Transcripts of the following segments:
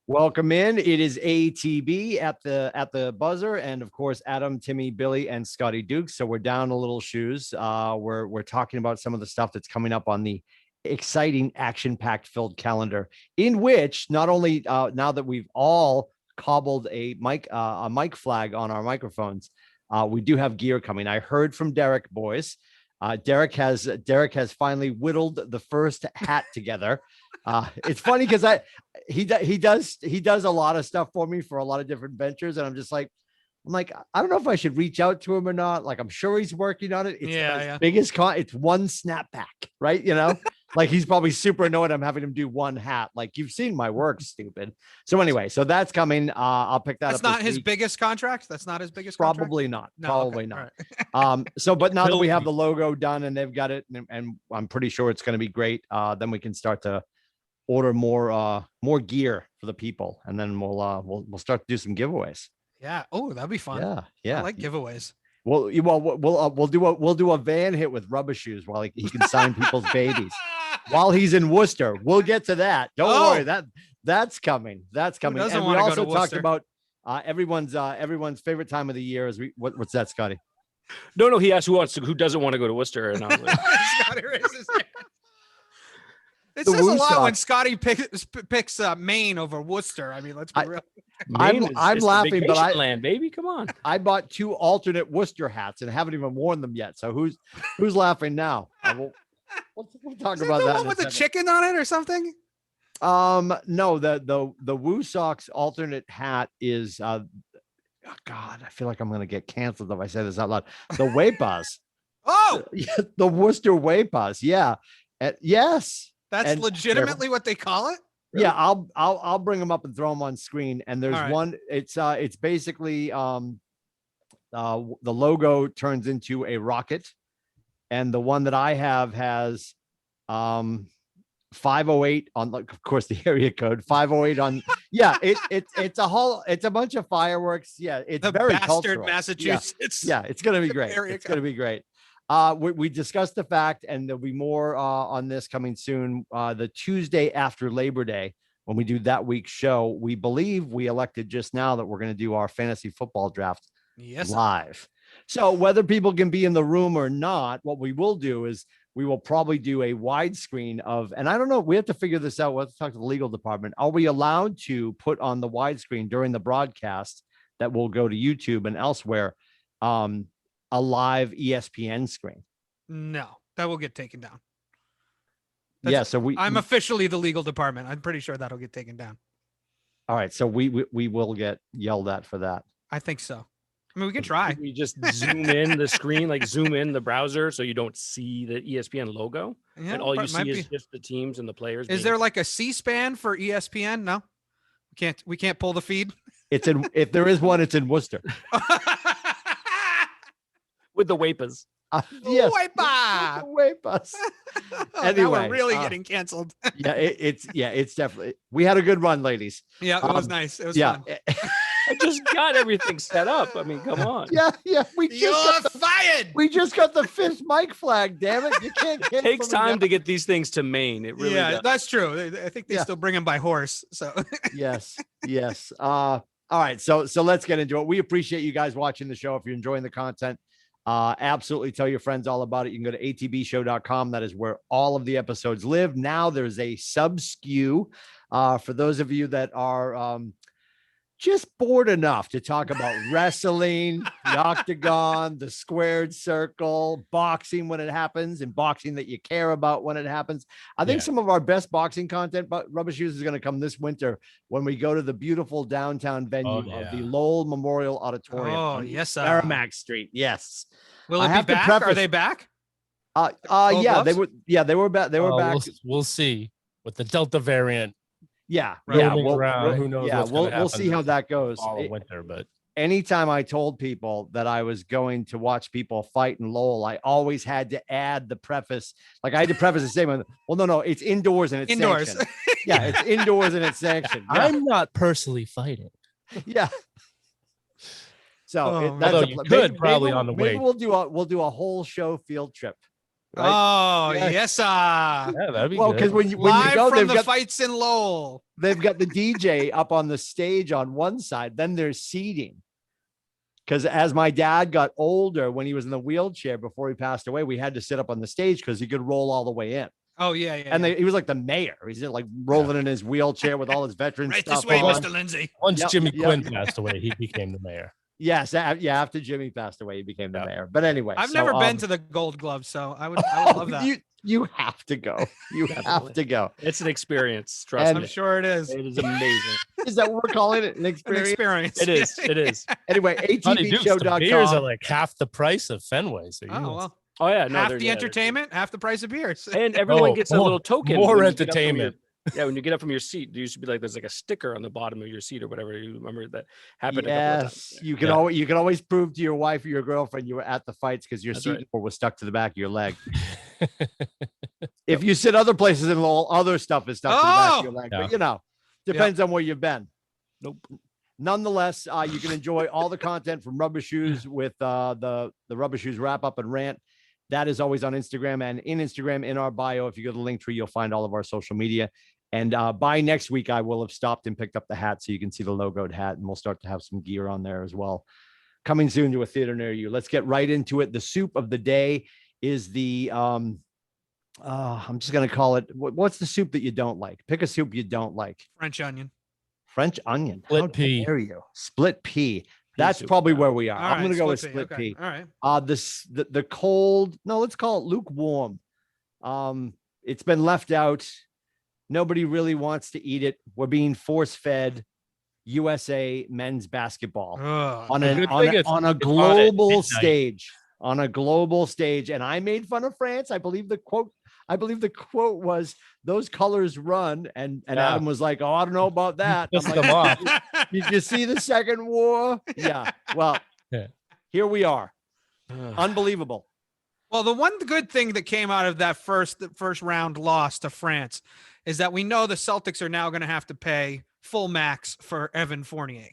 Welcome in. It is ATB at the buzzer, and of course, Adam, Timmy, Billy, and Scotty Dukes. So we're down a little shoes. We're talking about some of the stuff that's coming up on the exciting, action-packed filled calendar, in which not only now that we've all cobbled a mic flag on our microphones, we do have gear coming. I heard from Derek, boys. Derek has finally whittled the first hat together. It's funny because he does a lot of stuff for me for a lot of different ventures, and I'm like, I don't know if I should reach out to him or not. Like, I'm sure he's working on it. It's his biggest it's one snapback, right? Like he's probably super annoyed I'm having him do one hat. Like, you've seen my work, stupid. So anyway, so that's coming. I'll pick that up. That's not his biggest contract. That's not his biggest contract? Probably not. No, Probably okay. not. Right. But now that we have the logo done and they've got it, and I'm pretty sure it's going to be great, then we can start to order more gear for the people, and then we'll start to do some giveaways. Yeah. Oh, that'd be fun. Yeah. I like giveaways. We'll do a van hit with rubber shoes while he can sign people's babies while he's in Worcester. We'll get to that. Don't worry. That's coming. That's coming. And we also talked about everyone's favorite time of the year. What's that, Scotty? No. He asked who doesn't want to go to Worcester, and I was like, Scotty raises his hand. It says a lot when Scotty picks Maine over Worcester. I mean, let's be real. I'm laughing, but land, baby, come on. I bought 2 alternate Worcester hats and haven't even worn them yet. So who's laughing now? We'll talk about that. The one with the chicken on it or something? No, the Woo Sox alternate hat is God, I feel like I'm gonna get canceled if I say this out loud. The Wepas. Oh, the Worcester Wepas. Yeah. Yes. That's legitimately what they call it? Really? Yeah, I'll bring them up and throw them on screen. And there's one. It's basically the logo turns into a rocket, and the one that I have has 508 on, like, of course, the area code 508 on. Yeah, it's a bunch of fireworks. Yeah, it's the very bastard cultural. Massachusetts. Yeah, it's gonna be great. It's gonna be great. We discussed the fact, and there'll be more on this coming soon. The Tuesday after Labor Day, when we do that week's show, we believe we elected just now that we're going to do our fantasy football draft live. So whether people can be in the room or not, what we will do is we will probably do a widescreen of, and I don't know, we have to figure this out. We'll have to talk to the legal department. Are we allowed to put on the widescreen during the broadcast that will go to YouTube and elsewhere? A live ESPN screen? No, that will get taken down. So I'm officially the legal department. I'm pretty sure that'll get taken down. All right, so we will get yelled at for that. I think so. I mean, we can try. We just zoom in the screen, like zoom in the browser, so you don't see the ESPN logo, and all you see is just the teams and the players. Is there like a C-SPAN for ESPN? No, we can't pull the feed. If there is one, it's in Worcester. With the Wepas. Yes. Wepas. Anyway, we're really getting canceled. It's definitely. We had a good run, ladies. Yeah, it was nice. It was fun. I just got everything set up. I mean, come on. Yeah. You're fired. We just got the 5th mic flag. Damn it! You can't. It takes time to get these things to Maine. It really does. That's true. I think they still bring them by horse. So yes. All right. So let's get into it. We appreciate you guys watching the show. If you're enjoying the content, absolutely tell your friends all about it. You can go to atbshow.com. That is where all of the episodes live. Now there's a sub SKU for those of you that are just bored enough to talk about wrestling, the octagon, the squared circle, boxing when it happens, and boxing that you care about when it happens. I think some of our best boxing content, but Rubber Shoes, is going to come this winter when we go to the beautiful downtown venue of the Lowell Memorial Auditorium. Oh, yes. Merrimack Street. Yes. Will it be back? Are they back? They were. Yeah, they were back. They were back. We'll see with the Delta variant. Yeah. Who knows? Yeah, we'll see how that goes all winter. But anytime I told people that I was going to watch people fight in Lowell, I always had to add the preface. Like, I had to preface the statement. Well, no, it's indoors and it's indoors. Sanctioned. Yeah, it's indoors and it's sanctioned. Yeah. I'm not personally fighting. Yeah. So that's probably on the way. Maybe we'll do a whole show field trip Right? Oh, yes. Yeah, that'd be Well, good. because when you Live go, from the fights in Lowell. they've got the DJ up on the stage on one side. Then there's seating. Because as my dad got older, when he was in the wheelchair before he passed away, we had to sit up on the stage because he could roll all the way in. Oh, yeah. And he was like the mayor. He's like rolling in his wheelchair with all his veteran right stuff this way, on. Mr. Lindsay. Once Yep, Jimmy yep. Quinn passed away, he became the mayor. Yes, after Jimmy passed away, he became the mayor. But anyway, I've never been to the Gold Glove, so I would love that. You have to go. You have to go. It's an experience. Trust me. I'm sure it is. It is amazing. Is that what we're calling it? An experience? An experience. It is. It is. Anyway, Scotty Dukes, the beers are ATBshow.com. like half the price of Fenway. So Oh, well. Oh yeah, no, Half they're- the yeah, entertainment, half the price of beers. and everyone gets a more- little token. more when you get up from your- entertainment. Yeah, when you get up from your seat, there used to be like there's like a sticker on the bottom of your seat or whatever. You remember that happened a couple of times. Yes, you can always prove to your wife or your girlfriend you were at the fights because your That's seat right. was stuck to the back of your leg. If you sit other places in Lowell, other stuff is stuck to the back of your leg. Yeah. But depends on where you've been. Nope. Nonetheless, you can enjoy all the content from Rubber Shoes with the Rubber Shoes wrap up and rant. That is always on Instagram, and in Instagram in our bio. If you go to the link tree, you'll find all of our social media. And by next week, I will have stopped and picked up the hat so you can see the logoed hat, and we'll start to have some gear on there as well. Coming soon to a theater near you. Let's get right into it. The soup of the day is the I'm just gonna call it. What's the soup that you don't like? Pick a soup you don't like. French onion. French onion. Split How pea. dare you? Split pea. That's soup, probably yeah. where we are. All I'm gonna right, go with pea. split Okay. pea. All right. The cold. No, let's call it lukewarm. It's been left out. Nobody really wants to eat it. We're being force fed USA men's basketball Ugh. on The a good thing is on a it's on at global midnight. stage. On a global stage, and I made fun of France. I believe the quote was "Those colors run," and Yeah. Adam was like, "Oh, I don't know about that." I'm Pissed like, them off. Did you see the second war? Yeah. Well, Yeah. here we are. Unbelievable. Well, the one good thing that came out of that first round loss to France is that we know the Celtics are now going to have to pay full max for Evan Fournier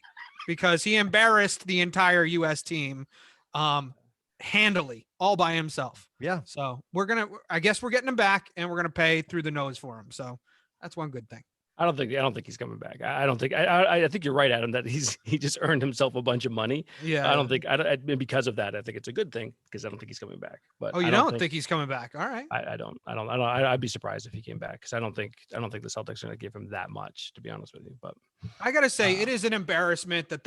because he embarrassed the entire U.S. team handily all by himself. Yeah. So I guess we're getting him back and we're going to pay through the nose for him. So that's one good thing. I don't think he's coming back. I think you're right, Adam, that he just earned himself a bunch of money. Yeah. And because of that, I think it's a good thing because I don't think he's coming back. But Oh, you don't think he's coming back? All right. I'd be surprised if he came back because I don't think the Celtics are going to give him that much, to be honest with you. But I got to say, it is an embarrassment that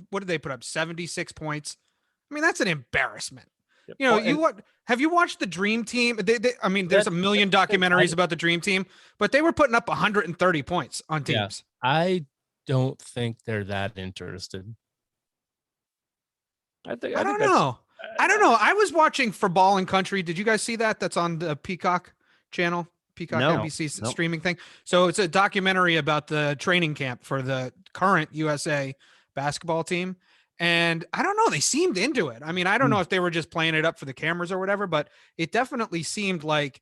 what did they put up? 76 points. I mean, that's an embarrassment. Yep. You know, have you watched the Dream Team? I mean, there's a million documentaries about the Dream Team, but they were putting up 130 points on teams. Yeah. I don't think they're that interested. I don't know. I was watching For Ball and Country. Did you guys see that? That's on the Peacock channel, NBC streaming thing. So it's a documentary about the training camp for the current USA basketball team. And I don't know, they seemed into it. I mean, I don't know if they were just playing it up for the cameras or whatever, but it definitely seemed like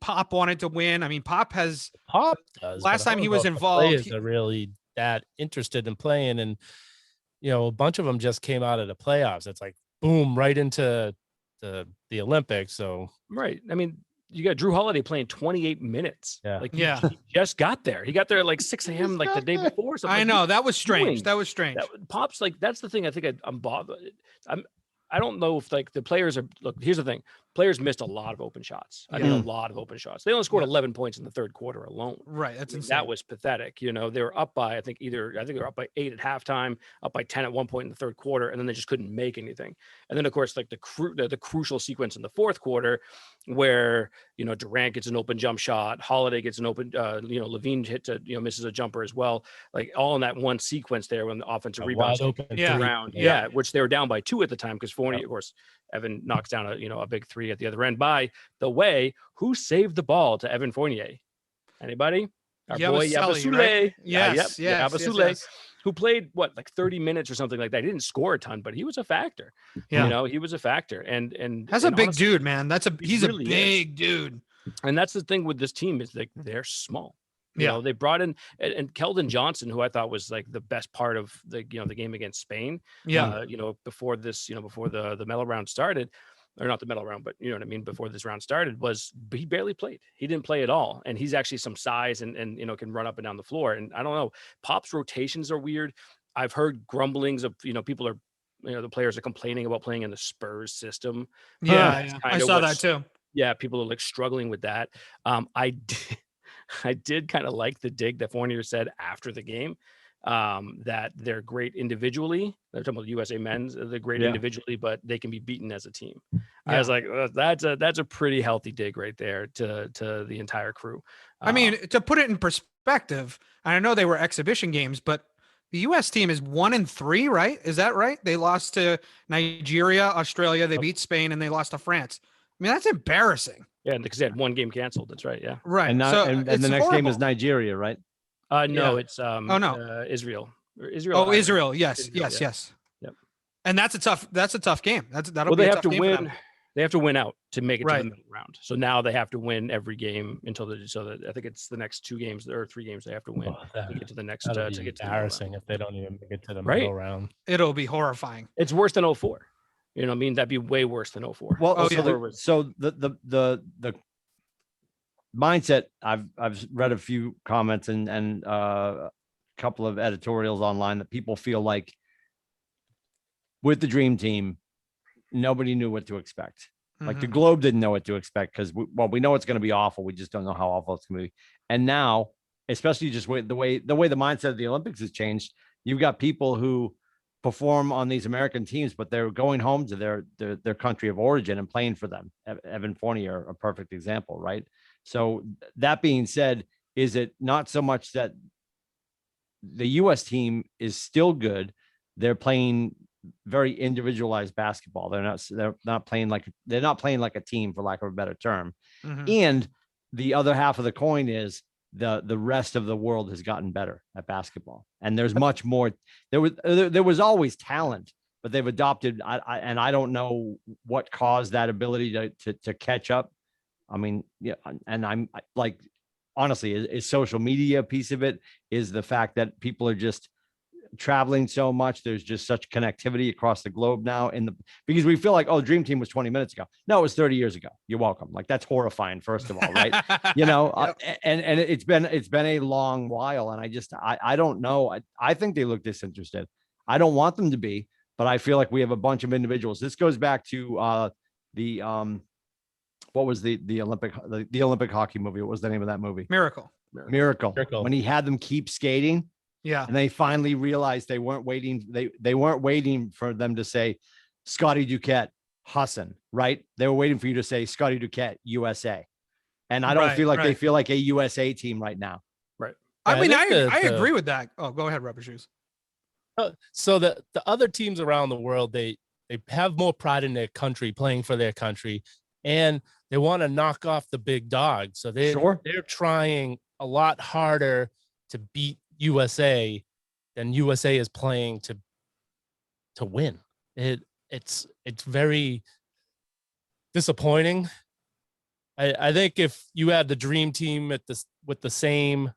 Pop wanted to win. I mean, Pop does. Last time he was involved, players are really that interested in playing, and a bunch of them just came out of the playoffs. It's like boom, right into the Olympics. So right, I mean, you got Drew Holiday playing 28 minutes. Yeah. He just got there. He got there at like 6 a.m. like the day before. I know that was strange. That was strange. Pop's like, that's the thing. I think I'm bothered. I don't know if like the players are. Look, here's the thing. Players missed a lot of open shots. I mean, a lot of open shots. They only scored 11 points in the third quarter alone. Right. That's insane. That was pathetic. They were up by, I think they were up by 8 at halftime, up by 10 at one point in the third quarter, and then they just couldn't make anything. And then of course, like the crucial sequence in the fourth quarter, where Durant gets an open jump shot, Holiday gets an open, Levine hits misses a jumper as well, like all in that one sequence there when the offensive rebounds around, which they were down by 2 at the time because Fournier, of course, Evan knocks down a big 3 at the other end. By the way, who saved the ball to Evan Fournier? Anybody? Our boy Yabasule. Right? Yes, Yabasule, who played like 30 minutes or something like that. He didn't score a ton, but he was a factor. Yeah. He was a factor. And that's a big dude, man. He's really a big dude. And that's the thing with this team is like they're small. They brought in and Keldon Johnson, who I thought was like the best part of the game against Spain. Before this, before the medal round started, or not the medal round, but you know what I mean, before this round started, was he barely played. He didn't play at all. And he's actually some size and you know, can run up and down the floor. And I don't know, Pop's rotations are weird. I've heard grumblings of, you know, people are, you know, the players are complaining about playing in the Spurs system. Yeah. I saw that too. Yeah, people are like struggling with that. I did kind of like the dig that Fournier said after the game, that they're great individually. They're talking about USA men's, they're great individually, but they can be beaten as a team. I was like, that's a pretty healthy dig right there to the entire crew. I mean, to put it in perspective, I know they were exhibition games, but the U.S. team is 1-3, right? Is that right? They lost to Nigeria, Australia, they beat Spain, and they lost to France. I mean, that's embarrassing. Yeah, because they had one game canceled. That's right. Yeah. Right. And, and the next game is Nigeria, right? No, it's Israel. Israel. Israel. Yes. Israel, yes. Yep. And that's a tough game. That'll well, be they a have tough to game win. They have to win out to make it to the middle round. So now they have to win every game until I think it's the next 2 games or 3 games they have to win to get to the next. To get to embarrassing if they don't even make it to the middle round. It'll be horrifying. It's worse than 04. You know what I mean? That'd be way worse than 04. Well, so the mindset, I've read a few comments and a couple of editorials online that people feel like with the dream team, nobody knew what to expect. Like the Globe didn't know what to expect because we know it's going to be awful. We just don't know how awful it's going to be. And now, especially just the way the mindset of the Olympics has changed, you've got people who perform on these American teams, but they're going home to their country of origin and playing for them. Evan Fournier, a perfect example, right? So that being said, is it not so much that the U.S. team is still good? They're playing very individualized basketball. They're not playing like a team, for lack of a better term. And the other half of the coin is the rest of the world has gotten better at basketball, and there's much more. There was always talent, but they've adopted. And I don't know what caused that ability to catch up. I mean, yeah, and I'm like, honestly, is social media a piece of it? Is the fact that people are just traveling so much? There's just such connectivity across the globe now because we feel like, oh, Dream Team was 20 minutes ago. No, it was 30 years ago. You're welcome. Like, that's horrifying, first of all, right? You know, and it's been a long while, and I don't know. I think they look disinterested. I don't want them to be, but I feel like we have a bunch of individuals. This goes back to what was the Olympic hockey movie? What was the name of that movie? Miracle. When he had them keep skating. Yeah. And they finally realized they weren't waiting. They weren't waiting for them to say Scotty Dukes, Hassan, right? They were waiting for you to say Scotty Dukes, USA. And I don't feel like they feel like a USA team right now. Right. I mean, I agree with that. Oh, go ahead, Rubber Shoes. So the other teams around the world, they have more pride in their country, playing for their country, and they want to knock off the big dogs. So they're trying a lot harder to beat USA than USA is playing to win. It's very disappointing. I think if you had the dream team with the same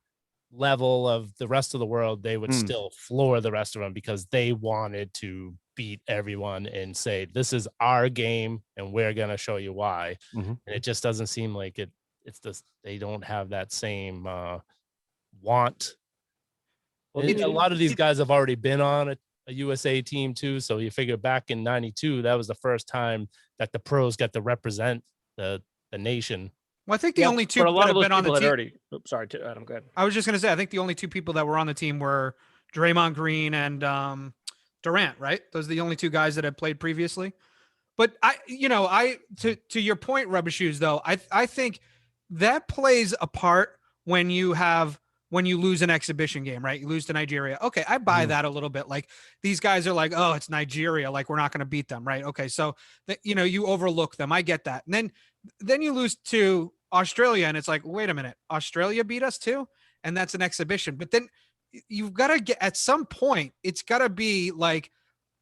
level of the rest of the world, they would still floor the rest of them because they wanted to beat everyone and say, this is our game and we're going to show you why. And it just doesn't seem like it's just, they don't have that same want. Well, a lot of these guys have already been on a USA team too. So you figure back in 92, that was the first time that the pros got to represent the nation. Well, I think the only two that have been on the team already. Oops, sorry, Adam, go ahead. I was just going to say, I think the only 2 people that were on the team were Draymond Green and Durant, right? Those are the only 2 guys that had played previously. But to your point, Rubber Shoes, though, I think that plays a part when you lose an exhibition game, right? You lose to Nigeria. Okay, I buy that a little bit. Like, these guys are like, oh, it's Nigeria. Like, we're not going to beat them, right? Okay, so you overlook them. I get that. And then you lose to Australia, and it's like, wait a minute, Australia beat us too, and that's an exhibition. But then you've got to get, at some point, it's got to be like,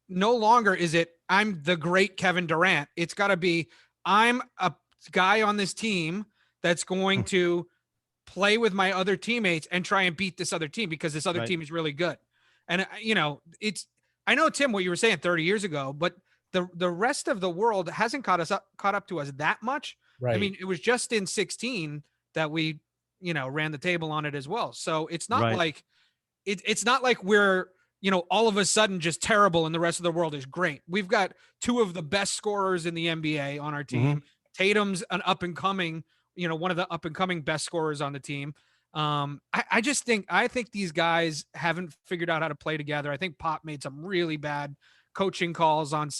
no longer is it I'm the great Kevin Durant. It's got to be I'm a guy on this team that's going to play with my other teammates and try and beat this other team because this other team is really good. And I know, Tim, what you were saying 30 years ago, but the rest of the world hasn't caught up to us that much. Right. I mean, it was just in 16 that we, ran the table on it as well. So it's not like it's not like we're, all of a sudden just terrible and the rest of the world is great. We've got two of the best scorers in the NBA on our team. Tatum's an up and coming, one of the up and coming best scorers on the team. I think these guys haven't figured out how to play together. I think Pop made some really bad coaching calls on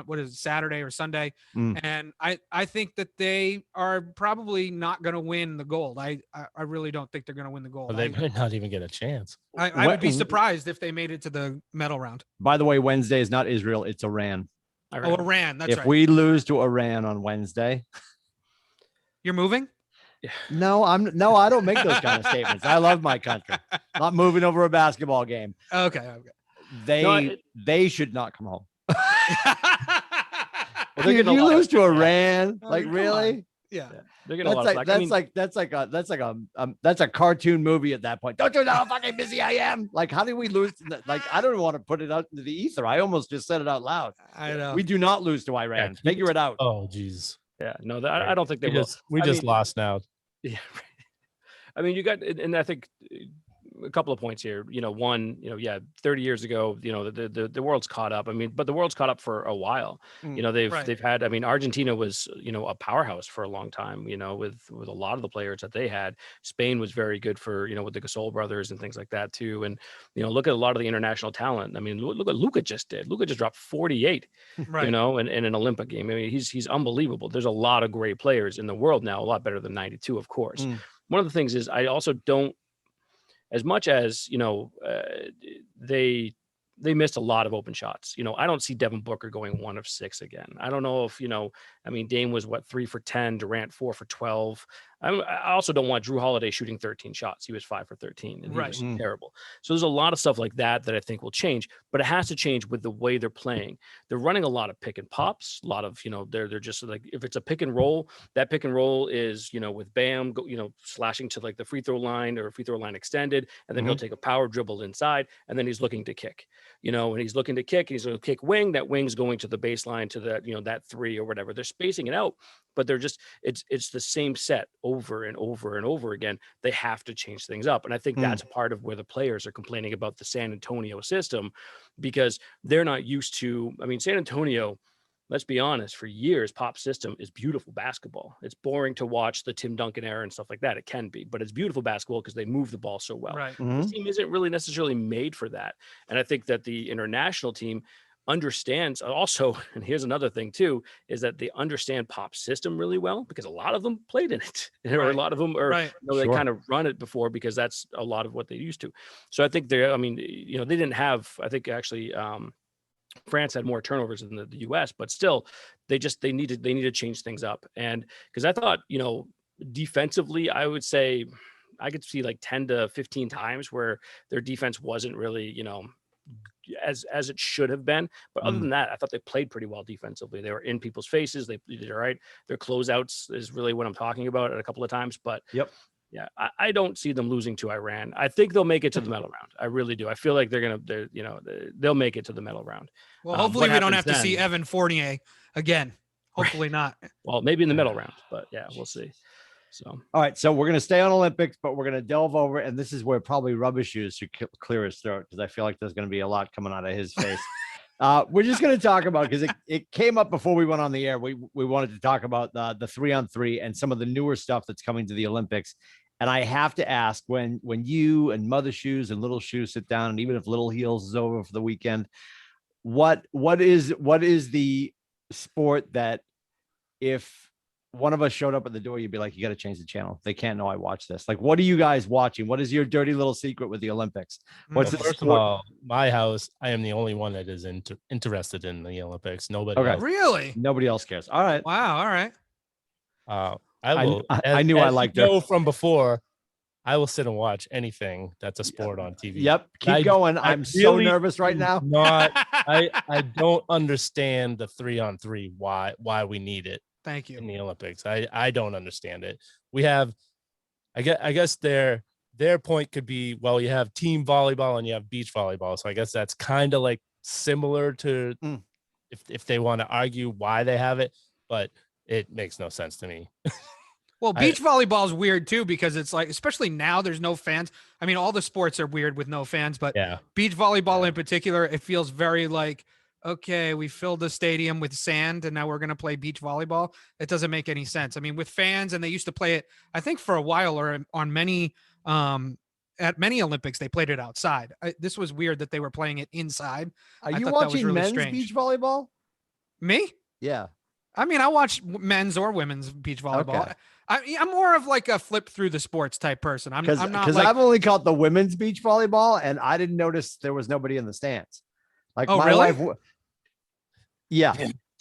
what is it, Saturday or Sunday. And I think that they are probably not going to win the gold. I really don't think they're going to win the gold. Well, they might not even get a chance. I would be surprised if they made it to the medal round. By the way, Wednesday is not Israel, it's Iran. Oh, Iran. That's right. If we lose to Iran on Wednesday, you're moving? No, I don't make those kind of statements. I love my country. Not moving over a basketball game. Okay. They should not come home. Well, If you lose to Iran, like really? Yeah. They're getting a lot of flack. That's a cartoon movie at that point. Don't you know how fucking busy I am? Like, how do we lose? Like, I don't want to put it out into the ether. I almost just said it out loud. I know. We do not lose to Iran. Figure it out. Oh, geez. Yeah, no, I don't think they will. We just lost now. Yeah, I mean, you got, and I think a couple of points here. One, 30 years ago, the world's caught up. I mean, but the world's caught up for a while. They've had. I mean, Argentina was a powerhouse for a long time. With a lot of the players that they had. Spain was very good for with the Gasol brothers and things like that too. And look at a lot of the international talent. I mean, look what Luka just did. Luka just dropped 48. Right. In an Olympic game. I mean, he's unbelievable. There's a lot of great players in the world now. A lot better than 92, of course. One of the things is I also don't. As much as they missed a lot of open shots. I don't see Devin Booker going 1 of 6 again. I don't know if I mean, Dame was 3 for 10, Durant 4 for 12. I also don't want Drew Holiday shooting 13 shots. He was 5 for 13, and he was terrible. So there's a lot of stuff like that I think will change, but it has to change with the way they're playing. They're running a lot of pick and pops. A lot of they're just like, if it's a pick and roll, that pick and roll is with Bam slashing to like the free throw line or free throw line extended, and then he'll take a power dribble inside, and then he's looking to kick. And he's looking to kick, and he's going to kick wing. That wing's going to the baseline to that that 3 or whatever. They're spacing it out, but they're just it's the same set over and over and over again. They have to change things up, and I think that's part of where the players are complaining about the San Antonio system, because they're not used to. I mean, San Antonio, let's be honest, for years, Pop's system is beautiful basketball. It's boring to watch the Tim Duncan era and stuff like that. It can be, but it's beautiful basketball because they move the ball so well. Right. This team isn't really necessarily made for that. And I think that the international team understands also, and here's another thing too, is that they understand Pop's system really well, because a lot of them played in it, or a lot of them are, they kind of run it before, because that's a lot of what they used to. So I think they didn't have, I think actually, France had more turnovers than the US, but still they need to change things up. And because I thought, defensively, I would say I could see like 10 to 15 times where their defense wasn't really, as it should have been. But other than that, I thought they played pretty well defensively. They were in people's faces. They did all right. Their closeouts is really what I'm talking about a couple of times. But yeah, I don't see them losing to Iran. I think they'll make it to the medal round. I really do. I feel like they'll make it to the medal round. Well, hopefully we don't have to see Evan Fournier again. Hopefully not. Well, maybe in the medal round, but yeah, we'll see. So, all right. So we're going to stay on Olympics, but we're going to delve over, and this is where probably Rubbish Shoes should clear his throat, because I feel like there's going to be a lot coming out of his face. We're just going to talk about, because it came up before we went on the air. We wanted to talk about the 3-on-3 and some of the newer stuff that's coming to the Olympics. And I have to ask, when you and Mother Shoes and Little Shoes sit down, and even if Little Heels is over for the weekend, what is the sport that if one of us showed up at the door, you'd be like, you got to change the channel. They can't know I watch this. Like, what are you guys watching? What is your dirty little secret with the Olympics? What's first of all, my house, I am the only one that is interested in the Olympics. Nobody else. Really? Nobody else cares. All right. Wow. All right. I knew I liked it from before. I will sit and watch anything that's a sport on TV. Yep. Keep going. I'm so nervous right now. I don't understand the 3-on-3, why we need it. Thank you. In the Olympics. I don't understand it. We have, I guess their point could be, well, you have team volleyball and you have beach volleyball. So I guess that's kind of like similar to if they want to argue why they have it, but it makes no sense to me. Well, beach volleyball is weird too, because it's like, especially now, there's no fans. I mean, all the sports are weird with no fans, but beach volleyball in particular, it feels very like, okay, we filled the stadium with sand and now we're going to play beach volleyball. It doesn't make any sense. I mean, with fans, and they used to play it, I think for a while, or on many, at many Olympics, they played it outside. This was weird that they were playing it inside. Are you watching men's beach volleyball? Me? Yeah. I mean, I watch men's or women's beach volleyball. Okay. I'm more of like a flip through the sports type person. I'm not because like, I've only caught the women's beach volleyball, and I didn't notice there was nobody in the stands. Like, oh, my really? wife, yeah.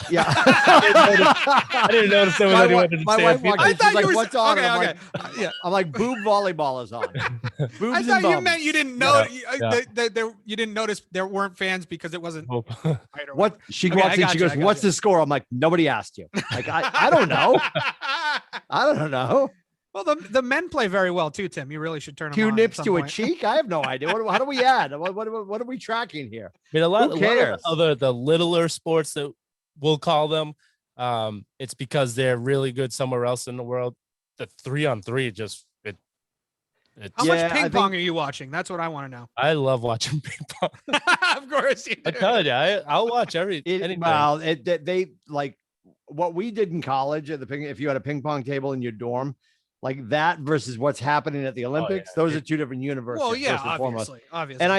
Yeah. I didn't notice there was anyone in the my wife stands. walked I in, thought she's like, you were what's on? okay. I'm Okay. like, I'm like, boob volleyball is on. Boobs I thought and you meant bums. you didn't know Yeah. you didn't notice there weren't fans because it wasn't. What she Okay, walks in, I she gotcha, goes, "What's the score?" I'm like, "Nobody asked you." Like, I don't know. I don't know. Well, the men play very well too, Tim. You really should turn them Two on nips at to some a point. cheek. I have no idea. How do we add? What are we tracking here? I mean, a lot cares? of the littler sports that we'll call them, it's because they're really good somewhere else in the world. The 3-on-3 just How much ping pong are you watching? That's what I want to know. I love watching ping pong. Of course you do. I tell you, I'll watch anything. Well, they like what we did in college at if you had a ping pong table in your dorm, like that versus what's happening at the Olympics. Those are two different universes. Well, yeah, obviously. And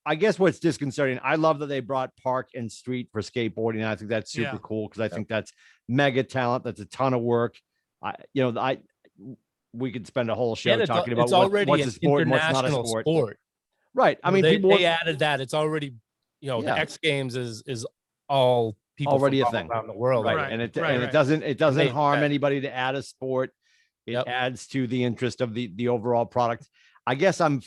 I guess what's disconcerting, I love that they brought park and street for skateboarding. I think that's super cool, because I think that's mega talent. That's a ton of work. We could spend a whole show talking about what's a sport and what's not a sport. Right. I mean, they added that. It's already, the X Games is all people already from a thing around the world. Right. And it doesn't harm anybody to add a sport. It adds to the interest of the overall product. I guess I'm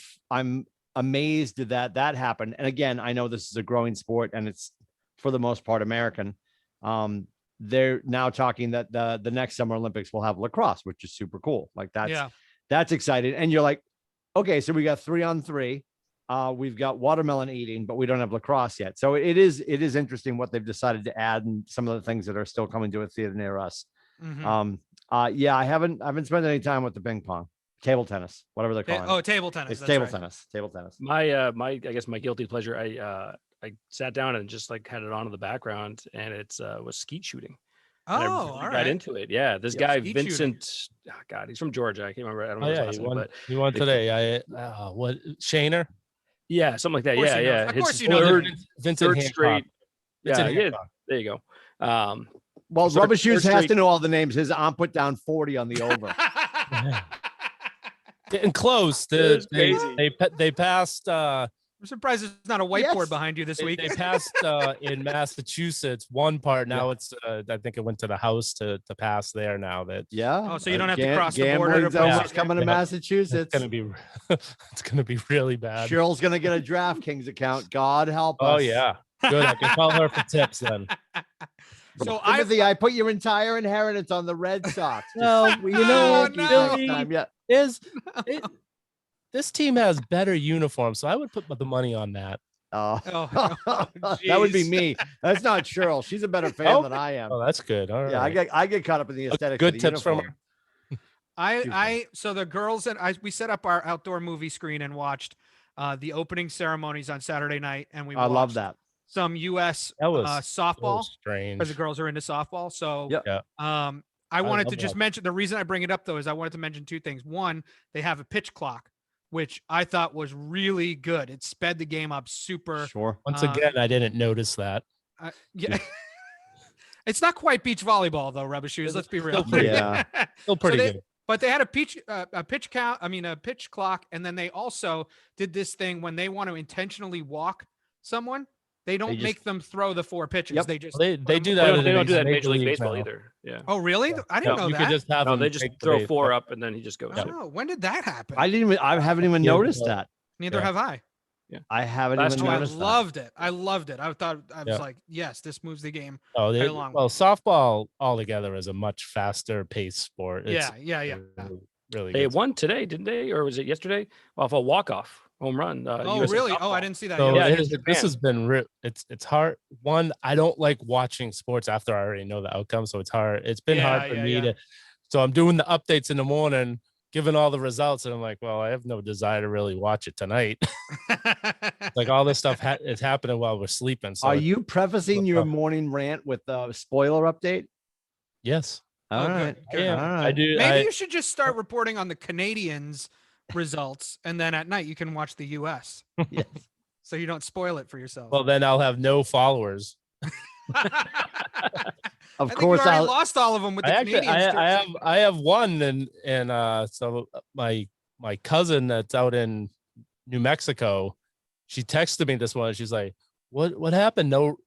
amazed that happened. And again, I know this is a growing sport, and it's for the most part American. They're now talking that the next Summer Olympics will have lacrosse, which is super cool. Like that's exciting. And you're like, okay, so we got 3-on-3. We've got watermelon eating, but we don't have lacrosse yet. So it is interesting what they've decided to add, and some of the things that are still coming to a theater near us. Mm-hmm. I haven't spent any time with the ping pong, table tennis, whatever they're calling it. Oh, table tennis. It's table tennis. Table tennis. I guess my guilty pleasure. I sat down and just like had it on in the background, and was skeet shooting. Oh, all right. Got into it. Yeah, this guy Vincent. Oh, God, he's from Georgia. I can't remember. I don't know his last name, but he won today. What Shaner? Yeah, something like that. Yeah. Of course you know. Vincent third straight. Yeah, there you go. Well, Rubber Shoes has to know all the names. His aunt put down 40 on the over. Getting close. They passed. I'm surprised there's not a whiteboard behind you this week. They passed in Massachusetts one part. Now it's I think it went to the House to pass there now. Oh, so you don't have to cross the border. Gambling's coming to Massachusetts. It's gonna be really bad. Cheryl's gonna get a DraftKings account. God help us. Oh yeah, good. I can call her for tips then. So Timothy, I put your entire inheritance on the Red Sox. Well, this team has better uniforms, so I would put the money on that. That would be me. That's not Cheryl. She's a better fan than I am. Oh, that's good. All right. Yeah, I get caught up in the aesthetics. Good of the tips uniform. from her. So the girls and we set up our outdoor movie screen and watched the opening ceremonies on Saturday night, and I love that. Some U.S. softball, strange because the girls are into softball. So I wanted to just mention, the reason I bring it up though is I wanted to mention two things. One, they have a pitch clock, which I thought was really good. It sped the game up super. Sure. Once again, I didn't notice that. It's not quite beach volleyball though, Rubber Shoes. Let's be real. Still pretty good. But they had a pitch clock, and then they also did this thing when they want to intentionally walk someone. They don't make them throw the 4 pitches. Yep. They just they do that. They don't do that in Major League Baseball either. Yeah. Oh, really? I didn't know you that. could just have they just throw 4 up, and then he just goes. Oh, when did that happen? I haven't even noticed that. Neither have I. Yeah. I haven't even noticed that. I loved it. I was like, yes, this moves the game. Well, softball altogether is a much faster paced sport. Yeah. Really They good. won today, didn't they? Or was it yesterday? Off a walk-off. home run. Oh, USA really? softball. Oh, I didn't see that. So Yeah, this has been it's hard. One, I don't like watching sports after I already know the outcome, so it's hard. It's been hard for me to. So I'm doing the updates in the morning, giving all the results, and I'm like, well, I have no desire to really watch it tonight. Like all this stuff is happening while we're sleeping. So are you prefacing your morning rant with a spoiler update? Yes. All right. Good. All right. I do. Maybe you should just start reporting on the Canadians' results, and then at night you can watch the U.S. Yes. So you don't spoil it for yourself. Well, then I'll have no followers. Of course, I lost all of them with the Canadians. I have one, and so my cousin that's out in New Mexico, she texted me this morning. She's like, "What happened? No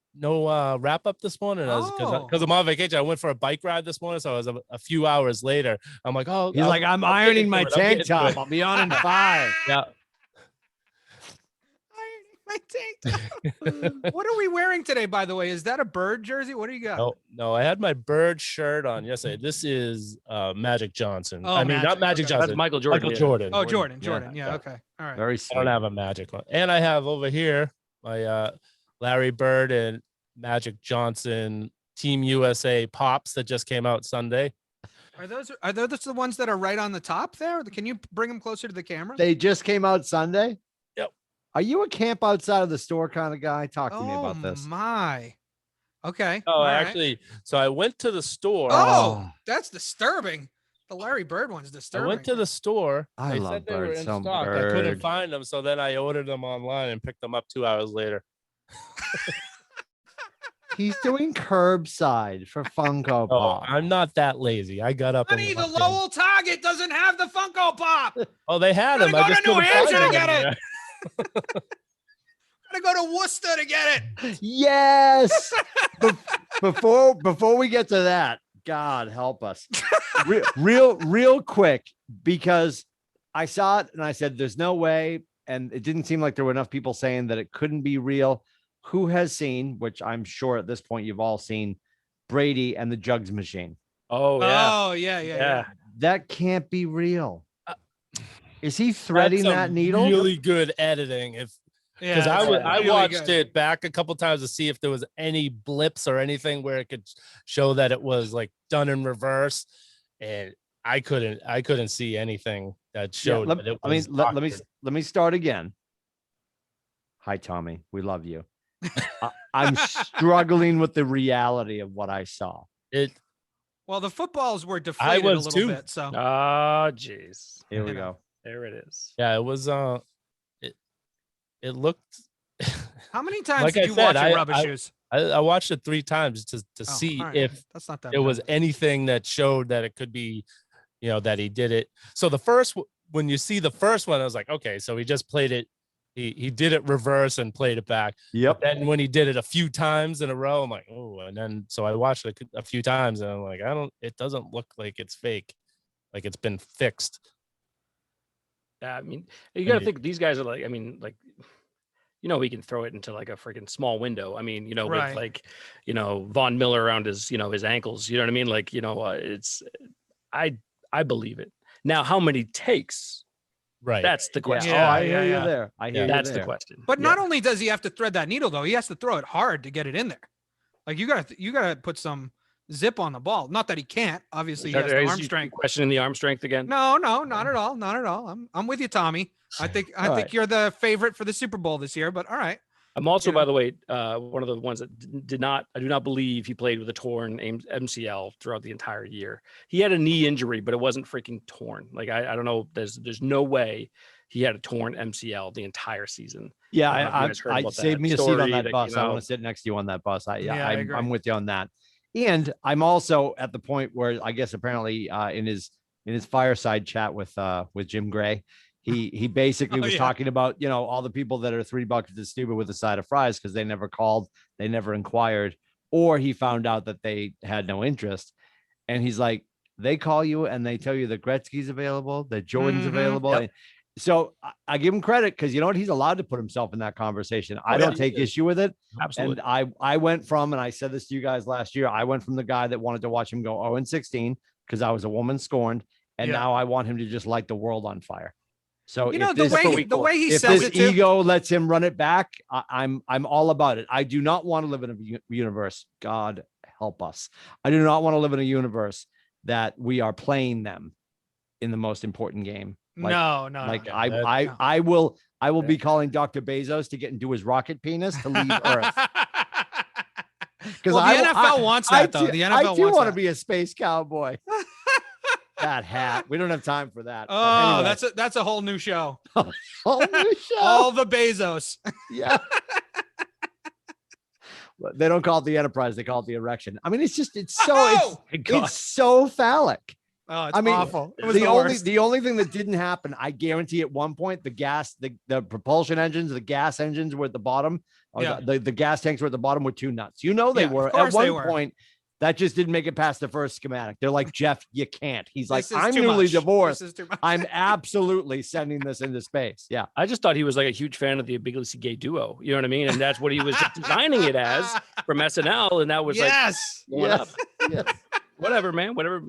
wrap up this morning?" Because I'm on vacation. I went for a bike ride this morning, so I was a few hours later. I'm like, "Oh," he's like, "I'm ironing my tank top. I'll be on in 5." Yeah. My tank top. What are we wearing today, by the way? Is that a Bird jersey? What do you got? No, I had my Bird shirt on yesterday. This is Magic Johnson. Oh, I mean, not Magic Johnson. That's Michael Jordan. Michael Jordan. Oh, Jordan. Yeah. Okay. All right. Very sweet. I don't have a Magic one. And I have over here my Larry Bird and Magic Johnson Team USA pops that just came out Sunday. Are those the ones that are right on the top there? Can you bring them closer to the camera? They just came out Sunday. Yep. Are you a camp outside of the store kind of guy? Talk to me about this. Oh my. Okay. Oh, actually, so I went to the store. Oh, that's disturbing. The Larry Bird one's disturbing. I went to the store. I they love said they were Bird. in Some stock. Bird. I couldn't find them, so then I ordered them online and picked them up 2 hours later. He's doing curbside for Funko Oh, Pop. I'm not that lazy. I got up. Honey, the Lowell Target doesn't have the Funko Pop. Oh, they had them. Gotta I just go to New couldn't find Hampshire to them get anywhere. Gotta go to Worcester to get it. Yes. Before we get to that, God help us. Real quick, because I saw it and I said, "There's no way," and it didn't seem like there were enough people saying that it couldn't be real. Who has seen, which I'm sure at this point you've all seen, Brady and the Jugs machine? Oh yeah. Oh yeah. That can't be real. Is he threading That's that some needle? Really good editing. Because I watched it back a couple times to see if there was any blips or anything where it could show that it was like done in reverse, and I couldn't see anything that showed. That it was let me start again. Hi, Tommy. We love you. I'm struggling with the reality of what I saw. Well, the footballs were deflated a little bit. So. Oh, jeez. Here we go. There it is. Yeah, it was. It looked. How many times did you watch it, Rubber Shoes? I watched it 3 times to see if that's not that it was anything that showed that it could be, that he did it. So when you see the first one, I was like, okay, so he just played it. He did it reverse and played it back. Yep. But then when he did it a few times in a row, I'm like, oh, and then so I watched it a few times and I'm like, it doesn't look like it's fake, like it's been fixed. I mean, you got to think these guys are like, he can throw it into like a freaking small window. I mean, right. with like, Von Miller around his, his ankles, you know what I mean? Like, I believe it. Now, how many takes? Right. That's the question. Yeah. I hear you there. That's the question. But not only does he have to thread that needle though, he has to throw it hard to get it in there. Like you gotta put some zip on the ball. Not that he can't. Obviously, he has the arm strength. Questioning the arm strength again? No, not at all. Not at all. I'm with you, Tommy. I think you're the favorite for the Super Bowl this year. But all right. I'm also, by the way, one of the ones that I do not believe he played with a torn MCL throughout the entire year. He had a knee injury, but it wasn't freaking torn. Like I don't know. There's no way he had a torn MCL the entire season. Yeah, I saved me a seat on that bus. I want to sit next to you on that bus. I'm with you on that. And I'm also at the point where I guess apparently in his fireside chat with Jim Gray, he basically was talking about, all the people that are $3 is stupid with a side of fries because they never called, they never inquired, or he found out that they had no interest. And he's like, they call you and they tell you that Gretzky's available, that Jordan's available. Yep. So I give him credit because you know what? He's allowed to put himself in that conversation. I don't take issue with it. Absolutely. And I went from, and I said this to you guys last year, I went from the guy that wanted to watch him go 0-16 because I was a woman scorned. And now I want him to just light the world on fire. So the way he if says this it too, ego lets him run it back, I'm all about it. I do not want to live in a universe. God help us. I do not want to live in a universe that we are playing them in the most important game. No. I will be calling Dr. Bezos to get into his rocket penis to leave Earth. Because the NFL wants that, though. The NFL I do want to be a space cowboy. That hat. We don't have time for that. Oh, anyway. That's a whole new show. Whole new show. All the Bezos. Yeah. They don't call it the Enterprise. They call it the Erection. I mean, it's so phallic. Oh, it's awful. It was the only thing that didn't happen, I guarantee at one point, the propulsion engines, the gas engines were at the bottom. The gas tanks were at the bottom with two nuts. They were at one point. That just didn't make it past the first schematic. They're like, Jeff, you can't. He's like, I'm newly divorced. I'm absolutely sending this into space. Yeah. I just thought he was like a huge fan of the Big League Gay Duo. You know what I mean? And that's what he was designing it as from SNL. And that was up. Whatever, man. Whatever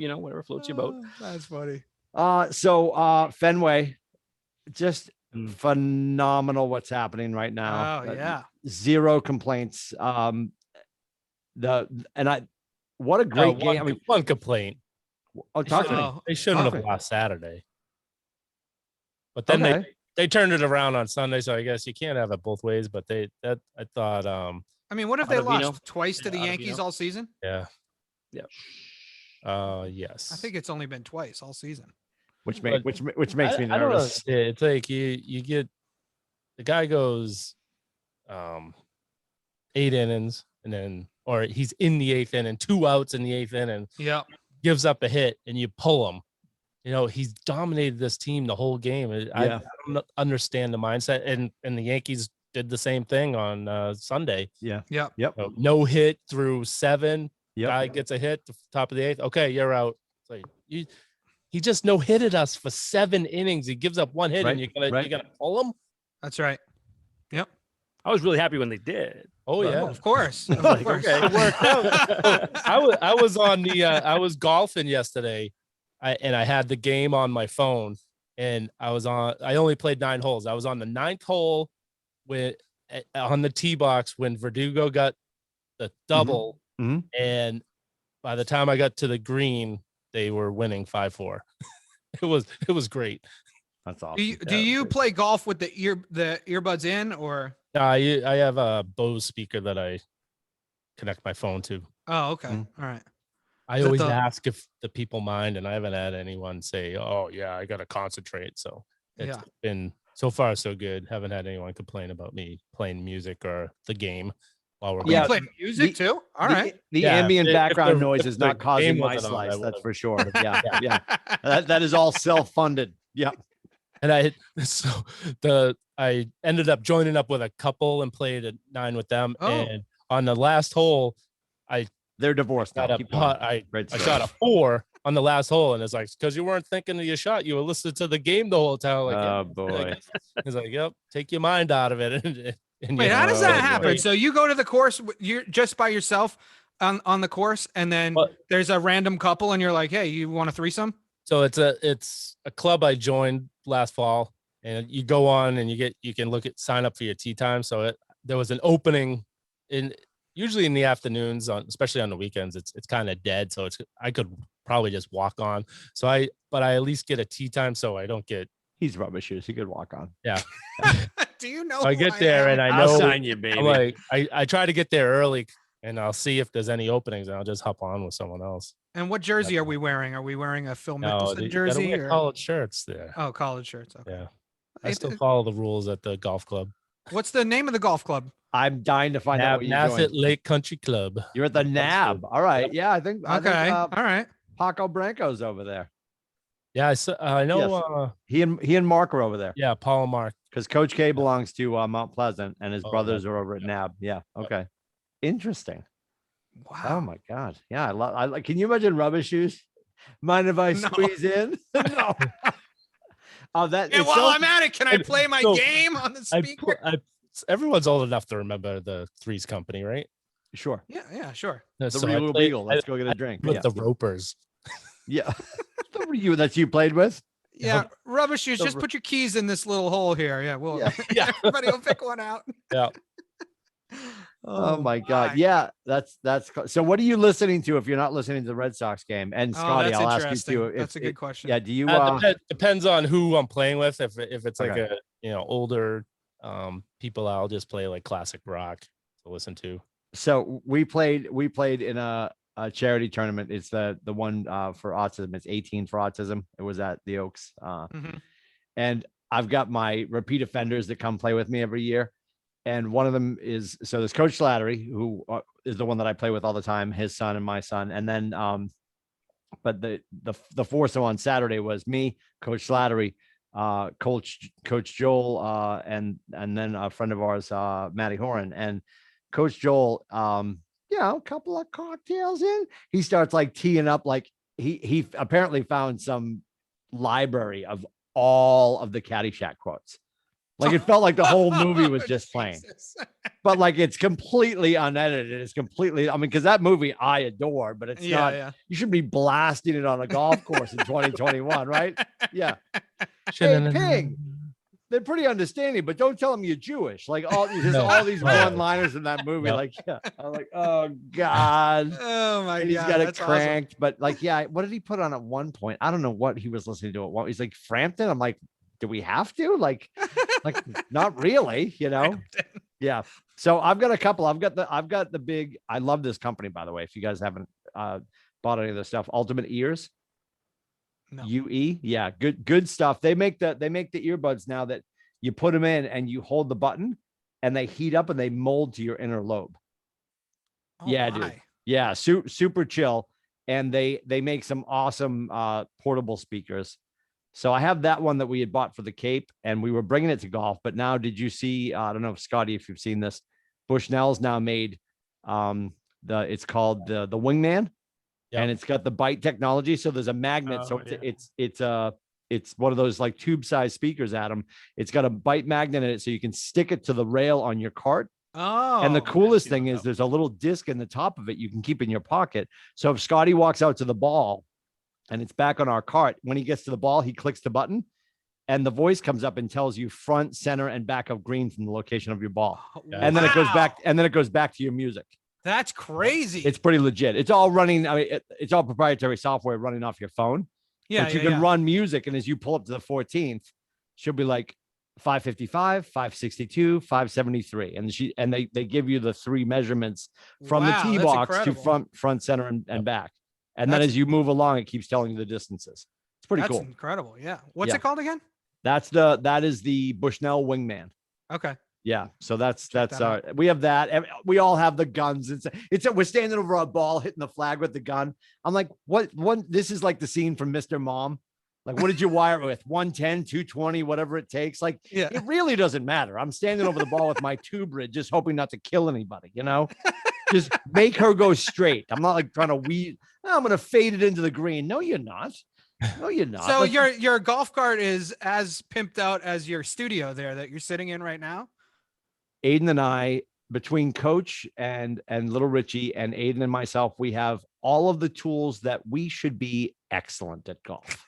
floats your boat. That's funny. So Fenway, just phenomenal what's happening right now. Oh, yeah. Zero complaints. What a great game. I mean, one complaint. Oh, talk to me. They shouldn't have lost Saturday. But then they turned it around on Sunday, so I guess you can't have it both ways. But I thought I mean, what if they lost twice to the Yankees all season? Yeah. Yes. I think it's only been twice all season. Which makes me nervous. It's like you get the guy goes 8 innings or he's in the 8th inning, 2 outs in the 8th inning. Yeah. Gives up a hit and you pull him. He's dominated this team the whole game. I don't understand the mindset. And the Yankees did the same thing on Sunday. Yeah. Yep. So no hit through 7. Yep. Guy gets a hit, top of the 8th. Okay, you're out. It's like he just no-hitted us for 7 innings. He gives up 1 hit and you're gonna pull him. That's right. Yep. I was really happy when they did. Oh yeah, of course. Of course. Okay. It worked out. I was on the I was golfing yesterday, and I had the game on my phone, and I only played 9 holes. I was on the 9th hole on the tee box when Verdugo got the double, and by the time I got to the green, they were winning 5-4. It was great. That's awesome. Do you play golf with the earbuds in or? I have a Bose speaker that I connect my phone to. Oh, okay. All right. I always ask if the people mind, and I haven't had anyone say, "Oh, yeah, I got to concentrate." So it's been so far so good. Haven't had anyone complain about me playing music or the game while we're you play music too. All right. The ambient background noise is not causing my slice. That's for sure. Yeah. That is all self-funded. Yeah. And I ended up joining up with a couple and played at 9 with them. Oh. And on the last hole, they're divorced. I shot a 4 on the last hole, and it's like, because you weren't thinking of your shot, you were listening to the game the whole time. Like, oh boy! He's like, "Yep, take your mind out of it." And wait, how does that happen? So you go to the course, you're just by yourself on the course, and then there's a random couple, and you're like, "Hey, you want a threesome?" So it's a club I joined last fall, and you go on and you can sign up for your tee time. So there was an opening usually in the afternoons, especially on the weekends. It's kind of dead, so I could probably just walk on. But I at least get a tee time, so I don't get. He's rubber shoes. He could walk on. Yeah. Do you know? So I get there and I know. I'll sign you, baby. I'm like, I try to get there early, and I'll see if there's any openings, and I'll just hop on with someone else. And what jersey are we wearing? Are we wearing a Phil Mickelson jersey or college shirts there? Oh, college shirts. Okay. Yeah. I still follow the rules at the golf club. What's the name of the golf club? I'm dying to find out what you're doing. Lake Country Club. You're at the NAB. All right. Yeah, I think. All right. Paco Branco's over there. Yeah, I know. Yes. He and Mark are over there. Yeah, Paul and Mark. Because Coach K belongs to Mount Pleasant, and his brothers are over at NAB. Yeah. Okay. Interesting. Wow. Oh my God. Yeah, I like. Can you imagine rubber shoes? Mind if I squeeze in? No. Oh, that. Yeah, while I'm at it, can I play my game on the speaker? Everyone's old enough to remember the Threes Company, right? Sure. Yeah, sure. The Real Beagle. Let's go get a drink. With the Ropers. Yeah. That's you played with? Yeah, rubber shoes. Just put your keys in this little hole here. Yeah, well, Yeah. everybody will pick one out. Yeah. Oh my God. Yeah, that's so what are you listening to if you're not listening to the Red Sox game? And Scotty, that's I'll ask you too. That's a good question. Yeah, do you Depends on who I'm playing with. If it's like Okay. older people, I'll just play like classic rock to listen to. So we played in a charity tournament. It's the one for autism. It's 18 for autism. It was at the Oaks. And I've got my repeat offenders that come play with me every year. And one of them is, so there's Coach Slattery, who is the one that I play with all the time, his son and my son. And then, but the foursome on Saturday was me, Coach Slattery, Coach Joel, and then a friend of ours, Matty Horan. And Coach Joel, a couple of cocktails in, he starts like teeing up, like he apparently found some library of all of the Caddyshack quotes. Like it felt like the whole movie was just playing, but like it's completely unedited. It's completely, I mean, because that movie I adore, but it's not. Yeah. You should be blasting it on a golf course in 2021, right? Yeah. Hey, Ping, they're pretty understanding, but don't tell them you're Jewish. Like all these one-liners in that movie. Yep. Like, yeah, I'm like, oh God, oh my God, he's got it cranked. Awesome. But like, yeah, what did he put on at one point? I don't know what he was listening to at one. He's like Frampton. I'm like, do we have to like not really, Yeah. So I've got a couple. I've got the big, I love this company, by the way, if you guys haven't bought any of this stuff, Ultimate Ears. No. UE. Yeah. Good stuff. They make the earbuds now that you put them in and you hold the button and they heat up and they mold to your inner lobe. Oh, yeah, my. Dude. Yeah. Super chill. And they make some awesome portable speakers. So I have that one that we had bought for the Cape and we were bringing it to golf. But now, did you see, I don't know, Scotty, if you've seen this, Bushnell's now made it's called the Wingman. Yep. And it's got the bite technology. So there's a magnet. So it's one of those like tube size speakers, Adam. It's got a bite magnet in it. So you can stick it to the rail on your cart. Oh, and the coolest thing is there's a little disc in the top of it you can keep in your pocket. So if Scotty walks out to the ball, and it's back on our cart, when he gets to the ball, he clicks the button and the voice comes up and tells you front, center, and back of green from the location of your ball. And then it goes back to your music. That's crazy. It's pretty legit. It's all running. I mean, it's all proprietary software running off your phone. Yeah. But you can run music. And as you pull up to the 14th, she'll be like 555, 562, 573. And they give you the three measurements from the tee box to front, center, and back. And then as you move along, it keeps telling you the distances. It's pretty cool. That's incredible. Yeah. What's it called again? That is the Bushnell Wingman. Okay. Yeah. So that's we have that. We all have the guns. We're standing over a ball, hitting the flag with the gun. I'm like, what? This is like the scene from Mr. Mom. Like, what did you wire it with? 110, 220, whatever it takes. Like, It really doesn't matter. I'm standing over the ball with my two bridge, just hoping not to kill anybody, Just make her go straight. I'm not like trying to weed. I'm going to fade it into the green. No, you're not. No, you're not. So your golf cart is as pimped out as your studio there that you're sitting in right now? Aiden and I, between Coach and little Richie and Aiden and myself, we have all of the tools that we should be excellent at golf.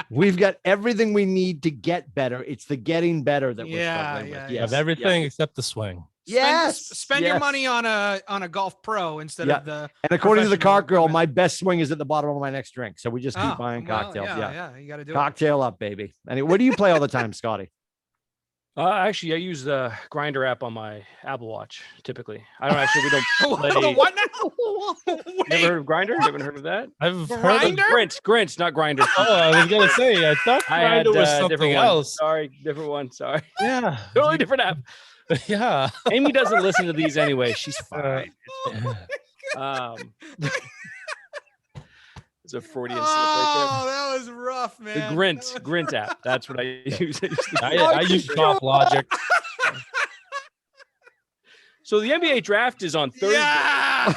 We've got everything we need to get better. It's the getting better that we're struggling with. You have everything except the swing. Spend your money on a golf pro instead of the. And according to the cart girl, my best swing is at the bottom of my next drink. So we just keep buying cocktails. Yeah, you got to do cocktail up, baby. Anyway, where do you play all the time, Scotty? Actually, I use the Grindr app on my Apple Watch. Typically, I don't actually. We don't play. What now? Never heard of Grindr? You haven't heard of that? I've heard of Grint, not Grindr. Oh, I was gonna say I thought Grindr was something else. Sorry, different one. Sorry. Yeah, totally different app. Yeah. Amy doesn't listen to these anyway. She's fine. It's a Freudian slip right there. Oh, that was rough, man. The Grint app. That's what I use. I use Golf Logic. So the NBA draft is on Thursday. Yeah.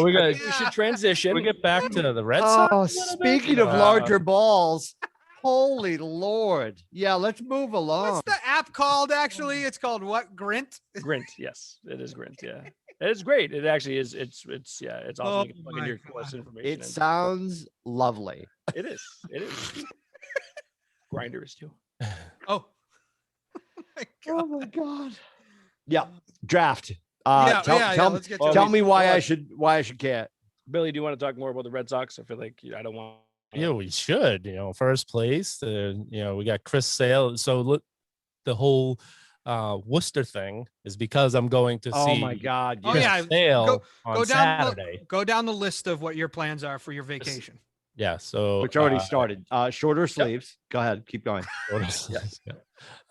We should transition. We get back to the Red Sox. Oh, speaking of larger balls. Holy Lord. Yeah, let's move along. What's the app called, actually? It's called what? Grint? Grint, yes. It is Grint, yeah. It's great. It actually is. It's awesome. You can plug in your course information. It sounds lovely. It is. Grindr is too. Oh. Oh my God. Yeah. Draft. Let's get to tell it. me why I should care. Billy, do you want to talk more about the Red Sox? I feel like I don't want. Yeah, we should. First place. We got Chris Sale. So look, the whole Worcester thing is because I'm going to see. Oh my God! Chris Sale on Saturday. Go down the list of what your plans are for your vacation. Yeah, so which already started. Shorter sleeves. Go ahead, keep going.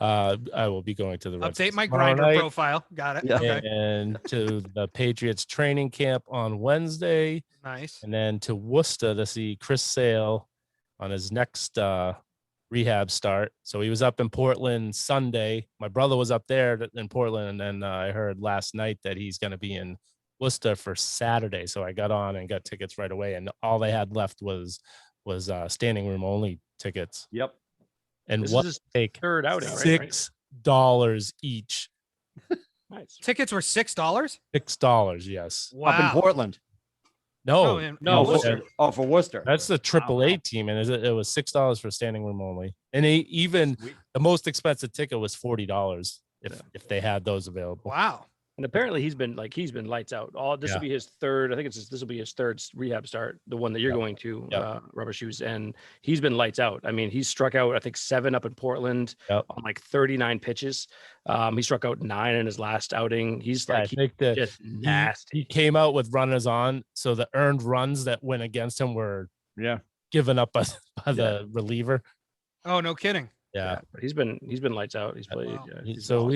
I will be going to the Red Update Sox my Grindr profile. Got it. Yeah. Okay. And to the Patriots training camp on Wednesday. Nice. And then to Worcester to see Chris Sale on his next rehab start. So he was up in Portland Sunday. My brother was up there in Portland, and then I heard last night that he's going to be in Worcester for Saturday. So I got on and got tickets right away, and all they had left was standing room only tickets. Yep. And this what is take third outing, $6 each. Nice. Tickets were $6. $6, yes. Wow. Up in Portland. No, Worcester. For Worcester. That's the AAA team, and it was $6 for standing room only. And even the most expensive ticket was $40 if they had those available. Wow. And apparently he's been lights out. This will be his third. I think this will be his third rehab start. The one that you're going to, Rubber Shoes, and he's been lights out. I mean, he's struck out I think 7 up in Portland on like 39 pitches. He struck out 9 in his last outing. He's just nasty. He came out with runners on, so the earned runs that went against him were given up by the reliever. Oh, no kidding. Yeah. But he's been lights out. He's played. Wow. So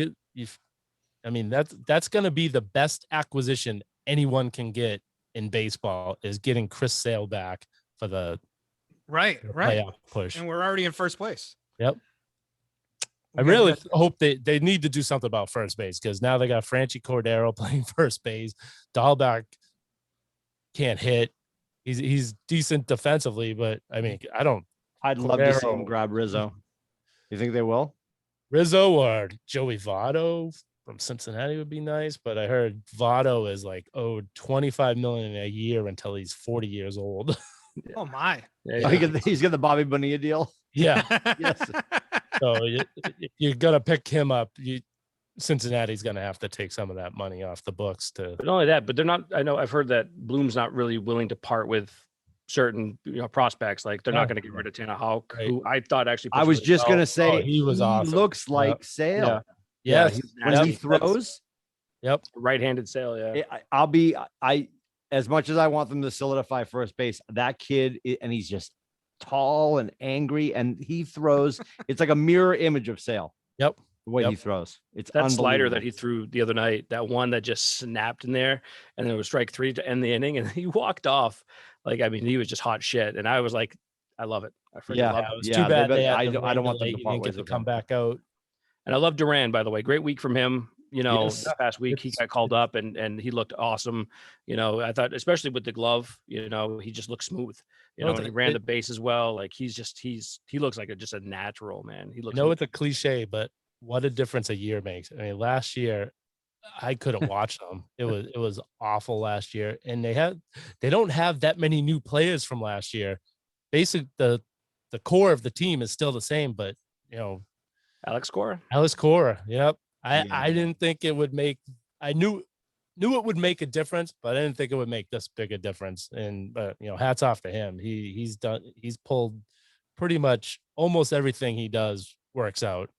I mean, that's going to be the best acquisition anyone can get in baseball is getting Chris Sale back for the playoff push. And we're already in first place. Yep. I really hope they need to do something about first base, because now they got Franchi Cordero playing first base. Dahlback can't hit. He's decent defensively, but I mean, I'd love to see him grab Rizzo. You think they will? Rizzo or Joey Votto from Cincinnati would be nice, but I heard Votto is like owed $25 million a year until he's 40 years old. Oh my! Yeah. He's got the Bobby Bonilla deal. Yeah. Yes. So you're gonna pick him up. Cincinnati's gonna have to take some of that money off the books to. But not only that, but they're not. I know I've heard that Bloom's not really willing to part with certain prospects. Like they're not going to get rid of Tanner Houck, who I thought actually. I was just gonna say he was awesome. Looks like Sale. Yeah. When he throws. Yep. Right-handed Sale. Yeah. I as much as I want them to solidify first base, that kid, and he's just tall and angry, and he throws. It's like a mirror image of Sale. Yep. The way he throws. It's that slider that he threw the other night, that one that just snapped in there, and then it was strike 3 to end the inning, and he walked off. Like, I mean, he was just hot shit. And I was like, I love it. I freaking love it. It was too bad I don't want them to get to come back out. And I love Duran, by the way. Great week from him. This past week he got called up and he looked awesome. I thought, especially with the glove, he just looked smooth. And he ran the base as well. Like he looks like just a natural, man. He looks. It's a cliche, but what a difference a year makes. I mean, last year I couldn't watch them. It was awful last year, and they don't have that many new players from last year. Basically, the core of the team is still the same, but Alex Cora. Yep. I didn't think it would make. I knew it would make a difference, but I didn't think it would make this big a difference. And hats off to him. He's pulled pretty much almost everything he does works out.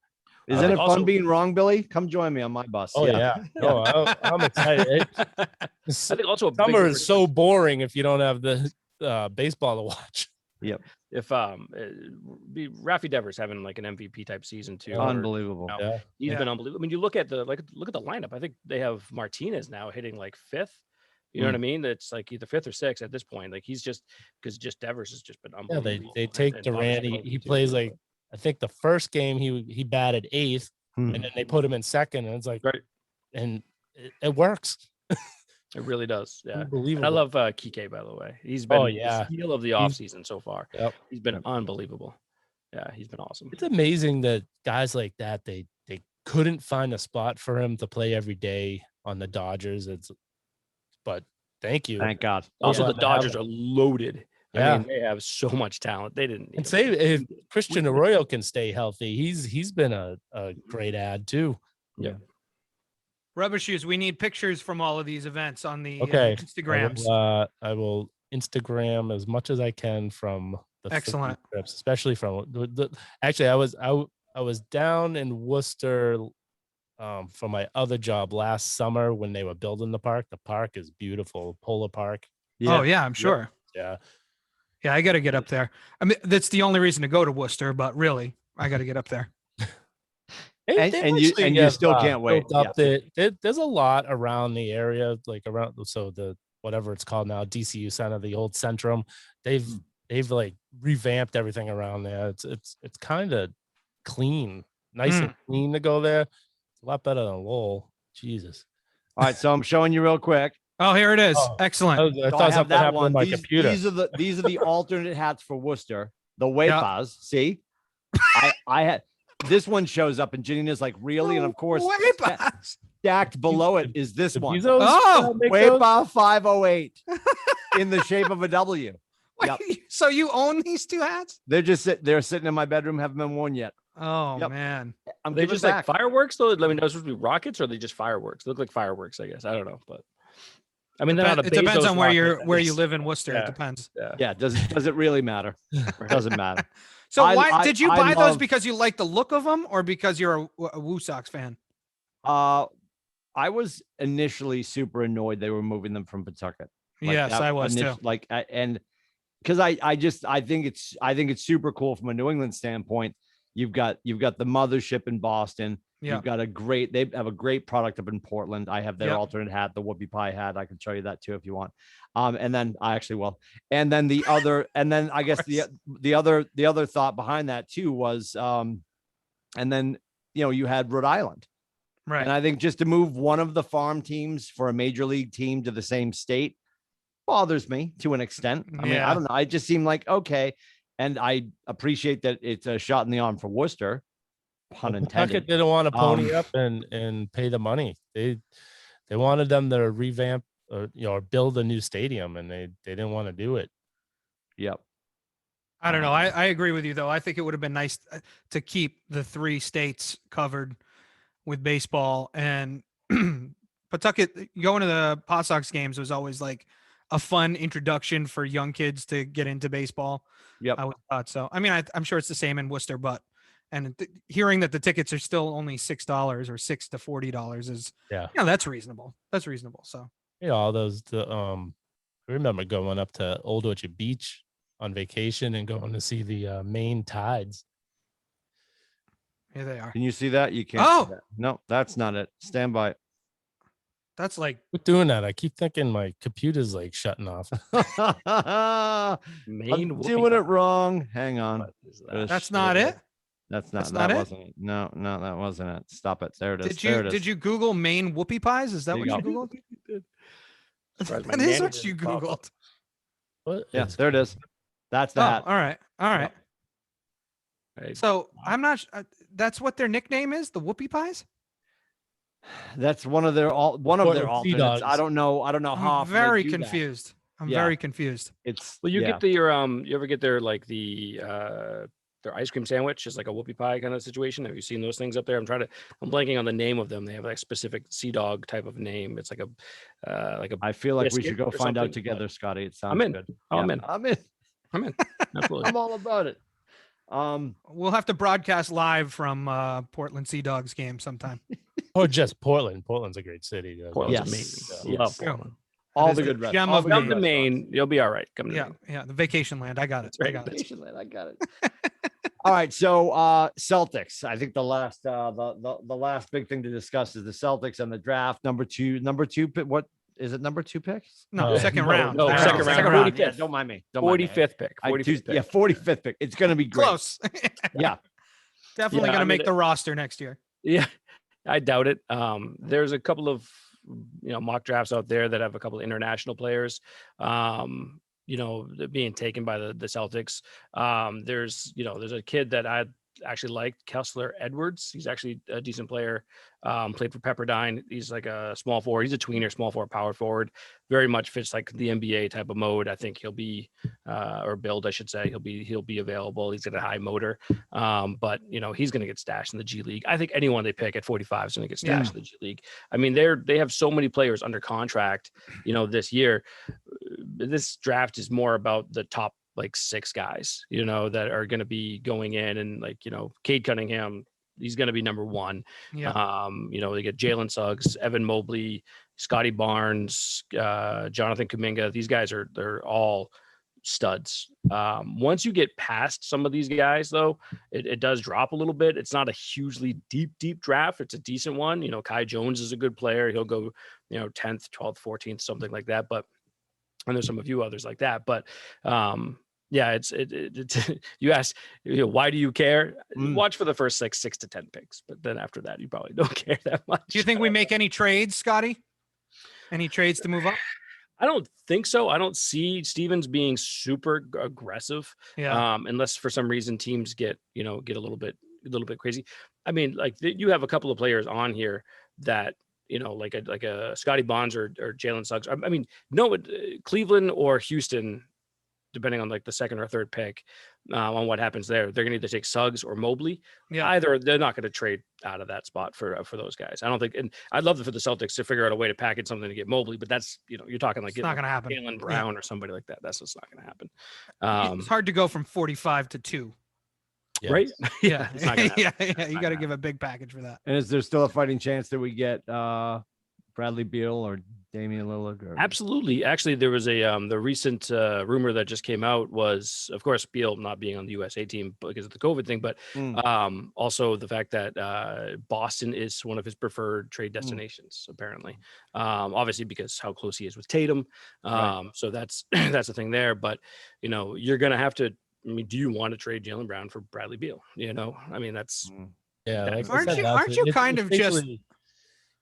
Isn't it fun being wrong, Billy? Come join me on my bus. Oh yeah. Oh, I'm excited. I think also summer is so boring if you don't have the baseball to watch. Yep. If Rafi Devers having like an MVP type season too. Unbelievable. He's been unbelievable. I mean, you look at the lineup. I think they have Martinez now hitting like 5th. You know what I mean? That's like either 5th or 6th at this point. Like he's just because Devers has just been unbelievable. Yeah, they take Durant. He plays like, I think the first game he batted 8th, and then they put him in 2nd, and it's like, and it works. It really does. Yeah. Unbelievable. And I love Kike, by the way. He's been the steal of the offseason so far. Yep. He's been unbelievable. Yeah, he's been awesome. It's amazing that guys like that, they couldn't find a spot for him to play every day on the Dodgers. But thank you. Thank God. Also, the Dodgers are loaded. I mean, they have so much talent. They didn't. And say if Christian Arroyo can stay healthy, he's been a great ad too. Yeah. Rubber Shoes, we need pictures from all of these events on the Instagrams. I will Instagram as much as I can from the excellent trips, especially from actually I was down in Worcester for my other job last summer when they were building the park. The park is beautiful, Polar Park. Yeah. Oh yeah, I'm sure. Yeah. Yeah, I got to get up there. I mean, that's the only reason to go to Worcester, but really, I got to get up there. And you still can't wait. There's a lot around the area, like around the whatever it's called now, DCU Center, the old Centrum. They've like revamped everything around there. It's kind of clean, nice and clean to go there. It's a lot better than Lowell. Jesus. All right, so I'm showing you real quick. Oh, here it is. Excellent. I thought something happened on my computer. These are the alternate hats for Worcester. The Wepas. See, I had this one shows up, and Janina's like, really? And of course, stacked below it is this one. Wepa 508 in the shape of a W. Wait, so you own these two hats? They're sitting in my bedroom, haven't been worn yet. Oh man, they just like fireworks though. Let me know, supposed to be rockets or are they just fireworks? They look like fireworks, I guess. I don't know, but I mean, it depends on where you live in Worcester. Yeah. It depends. Yeah. Does it really matter? It doesn't matter. So why did you buy those? Because you like the look of them, or because you're a Woo Sox fan? I was initially super annoyed they were moving them from Pawtucket. Yes, I was too. And because I think it's super cool from a New England standpoint. You've got the mothership in Boston. Yeah. You've got they have a great product up in Portland. I have their alternate hat, the whoopie pie hat. I can show you that too if you want. And then I actually will. And then I guess the other thought behind that too was, and then you had Rhode Island, right? And I think just to move one of the farm teams for a major league team to the same state bothers me to an extent. I mean, I don't know. It just seemed like okay. And I appreciate that it's a shot in the arm for Worcester. Pun intended. Pawtucket didn't want to pony up and pay the money. They wanted them to revamp or build a new stadium, and they didn't want to do it. Yep. I don't know. I agree with you though. I think it would have been nice to keep the 3 states covered with baseball, and Pawtucket going to the Paw Sox games was always like a fun introduction for young kids to get into baseball. Yep. I would thought so. I mean, I'm sure it's the same in Worcester, but hearing that the tickets are still only $6 or $6 to $40 is that's reasonable. That's reasonable. So all those I remember going up to Old Orchard Beach on vacation and going to see the Maine Tides. Here they are. Can you see that? You can't. See that. No, that's not it. Stand by. That's like quit doing that. I keep thinking my computer's like shutting off. I'm doing it wrong. Hang on. That's not it. That wasn't it. No, that wasn't it. Stop it. There it is. Did you Google Maine whoopie pies? Is that what you Googled? That is what you Googled. Yes, there it is. That's that. All right. Yep. So I'm not. That's what their nickname is. The whoopie pies. That's one of their alternates. I don't know how. I'm very confused. I'm very confused. You get you ever get their like their ice cream sandwich is like a whoopie pie kind of situation. Have you seen those things up there? I'm blanking on the name of them. They have like a specific Sea Dog type of name. It's like a I feel like we should go find out together, Scotty. It sounds good. I'm in. Absolutely. I'm all about it. We'll have to broadcast live from Portland Sea Dogs game sometime. Or just Portland. Portland's a great city. Portland's amazing. Love Portland. All the good restaurants. Come to Maine, you'll be all right. Come to Maine. Yeah, the vacation land. I got it. Right. I got it. All right, so Celtics. I think the last the last big thing to discuss is the Celtics and the draft. Number two. What is it? Number 2 picks? No, second round. No, second round. 45th. Yeah, don't mind me. 45th pick. 45th pick. Yeah, 45th pick. It's going to be great. Close. Yeah, definitely going to make the roster next year. Yeah, I doubt it. There's a couple of mock drafts out there that have a couple of international players. Being taken by the Celtics. There's a kid that actually liked Kessler Edwards. He's actually a decent player. Played for Pepperdine. He's like a small forward. He's a tweener, small forward, power forward. Very much fits like the NBA type of mode. I think he'll be, or build, I should say. He'll be available. He's got a high motor. But he's going to get stashed in the G League. I think anyone they pick at 45 is going to get stashed in the G League. I mean, they have so many players under contract, this year. This draft is more about the top like 6 guys, that are going to be going in, and like, Cade Cunningham, he's going to be number 1. Yeah. They get Jalen Suggs, Evan Mobley, Scotty Barnes, Jonathan Kuminga. These guys they're all studs. Once you get past some of these guys, though, it does drop a little bit. It's not a hugely deep draft. It's a decent one. Kai Jones is a good player. He'll go, 10th, 12th, 14th, something like that. And there's some a few others like that. But yeah, it's you ask, why do you care? Watch for the first 6 to 10 picks, but then after that, you probably don't care that much. Do you think we make any trades, Scotty? Any trades to move up? I don't think so. I don't see Stevens being super aggressive. Yeah. Unless for some reason teams get a little bit crazy. I mean, like you have a couple of players on here that, like a Scotty Bonds or Jalen Suggs. I mean, no, Cleveland or Houston, depending on like the second or third pick, on what happens there, they're going to either take Suggs or Mobley. Yeah. Either they're not going to trade out of that spot for those guys. I don't think, and I'd love for the Celtics to figure out a way to package something to get Mobley, but that's, you're talking like it's not going to happen. Jaylen Brown or somebody like that. That's just not going to happen. It's hard to go from 45 to 2. Yes. Right? Yeah. It's not gonna happen. Yeah. You got to give a big package for that. And is there still a fighting chance that we get Bradley Beal or Damian Lillard? Or... Absolutely. Actually, there was the recent rumor that just came out was, of course, Beal not being on the USA team because of the COVID thing, but also the fact that Boston is one of his preferred trade destinations, apparently. Obviously, because how close he is with Tatum. Right. So that's the thing there. But, you're going to have to, I mean, do you want to trade Jaylen Brown for Bradley Beal? I mean, that's... Yeah. Like aren't you kind of just...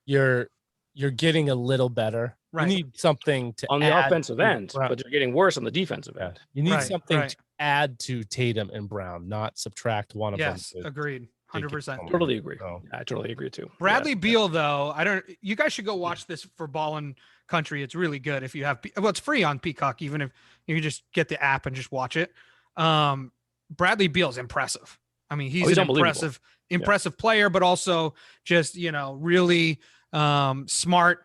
You're getting a little better. Right. You need something to on the add offensive end, but you're getting worse on the defensive end. You need something to add to Tatum and Brown, not subtract one of them. Yes, agreed. 100%. Totally agree. So. I totally agree too. Bradley Beal, though, you guys should go watch this for Ballin' Country. It's really good if you have, it's free on Peacock, even if you just get the app and just watch it. Bradley Beal's impressive. I mean, he's an impressive player, but also just, really smart,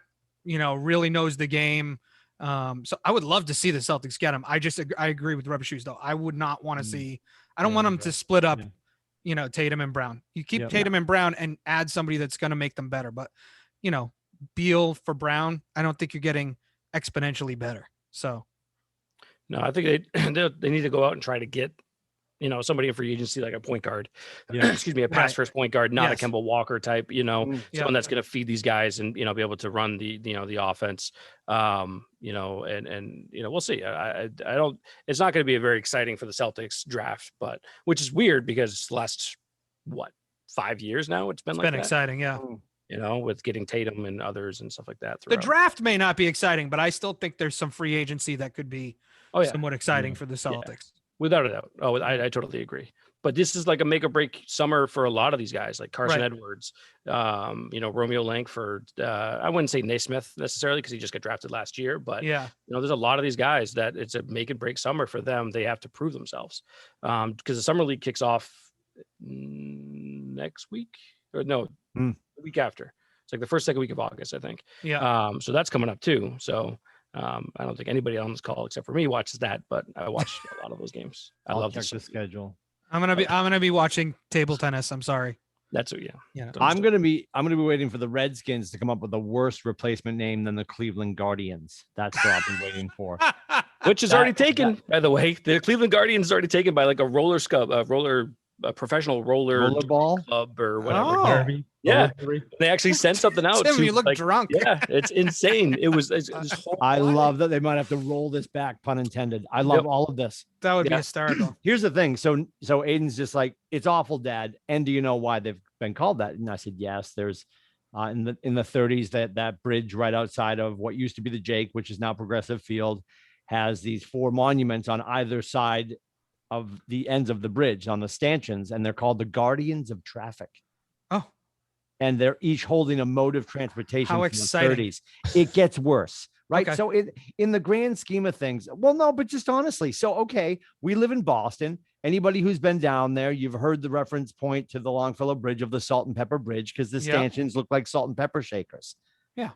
really knows the game. So I would love to see the Celtics get him. I agree with Rubber Shoes, though. I would not want to see, I don't want them to split up, Tatum and Brown. You keep Tatum and Brown and add somebody that's going to make them better. But, Beal for Brown, I don't think you're getting exponentially better. So. No, I think they need to go out and try to get, somebody in free agency, like a point guard, excuse me, a pass first point guard, not a Kemba Walker type, someone that's going to feed these guys and, be able to run the offense, and we'll see. I don't, it's not going to be a very exciting for the Celtics draft, but which is weird because last 5 years now, it's been exciting. Yeah. With getting Tatum and others and stuff like that. The draft may not be exciting, but I still think there's some free agency that could be somewhat exciting for the Celtics. Yeah. Without a doubt. Oh, I totally agree. But this is like a make or break summer for a lot of these guys, like Carson Edwards, Romeo Langford. I wouldn't say Naismith necessarily because he just got drafted last year, but there's a lot of these guys that it's a make and break summer for them. They have to prove themselves because the summer league kicks off next week the week after. It's like the second week of August, I think. Yeah. So that's coming up too. So I don't think anybody on this call except for me watches that, but I watch a lot of those games. I love the schedule. I'm gonna be watching table tennis. I'm sorry. That's I'm gonna be waiting for the Redskins to come up with a worse replacement name than the Cleveland Guardians. That's what I've been waiting for. Which is already taken, by the way. The Cleveland Guardians is already taken by like a professional rollerball club or whatever. Oh. Yeah, they actually sent something out. Tim, you look drunk. Yeah, it's insane. It's I love that they might have to roll this back, pun intended. I love all of this. That would be hysterical. Here's the thing. So Aiden's just like, it's awful, Dad. And do you know why they've been called that? And I said, yes. There's in the 30s that bridge right outside of what used to be the Jake, which is now Progressive Field, has these 4 monuments on either side the ends of the bridge on the stanchions, and they're called the Guardians of Traffic. Oh. And they're each holding a mode of transportation. How from exciting. the 30s. It gets worse, right? Okay. So in the grand scheme of things, well, no, but just honestly. So, okay, we live in Boston. Anybody who's been down there, you've heard the reference point to the Longfellow Bridge of the Salt and Pepper Bridge, because the stanchions look like salt and pepper shakers. Yeah.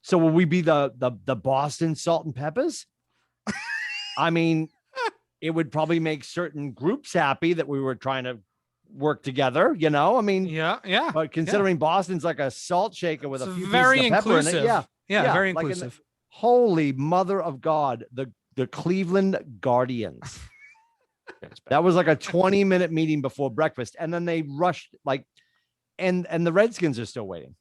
So will we be the Boston Salt and Peppers? I mean, it would probably make certain groups happy that we were trying to work together, you know? I mean, yeah. But considering Boston's like a salt shaker with a few very pieces of pepper in inclusive. it, Yeah, very like inclusive. Holy mother of God, the Cleveland Guardians. That was like a 20-minute meeting before breakfast, and then they rushed and the Redskins are still waiting.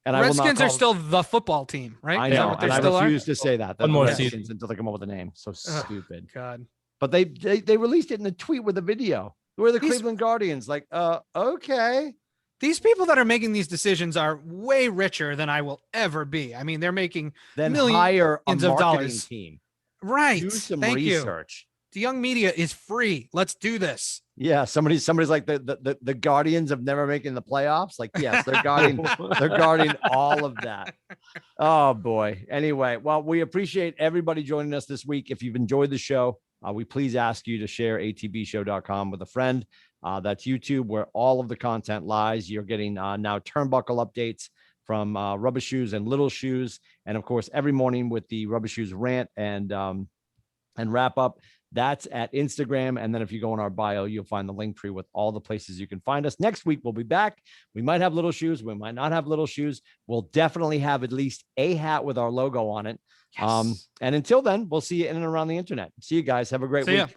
And Redskins are still the football team, right? I know, and I refuse to say that. One more Redskins season until they come up with a name. So stupid. God. But they released it in a tweet with a video. We're the Cleveland Guardians. Like, okay. These people that are making these decisions are way richer than I will ever be. I mean, they're making hire a of marketing dollars. team. Right. Do some Thank research. You. The young media is free. Let's do this. Yeah, somebody's like the Guardians of never making the playoffs. Like, yes, they're guarding all of that. Oh boy. Anyway, well, we appreciate everybody joining us this week. If you've enjoyed the show, we please ask you to share atbshow.com with a friend. That's YouTube, where all of the content lies. You're getting now turnbuckle updates from Rubber Shoes and Little Shoes, and of course every morning with the Rubber Shoes rant and wrap up. That's at Instagram. And then if you go in our bio, you'll find the link tree with all the places you can find us. Next week, we'll be back. We might have Little Shoes. We might not have Little Shoes. We'll definitely have at least a hat with our logo on it. Yes. And until then, we'll see you in and around the internet. See you guys. Have a great week.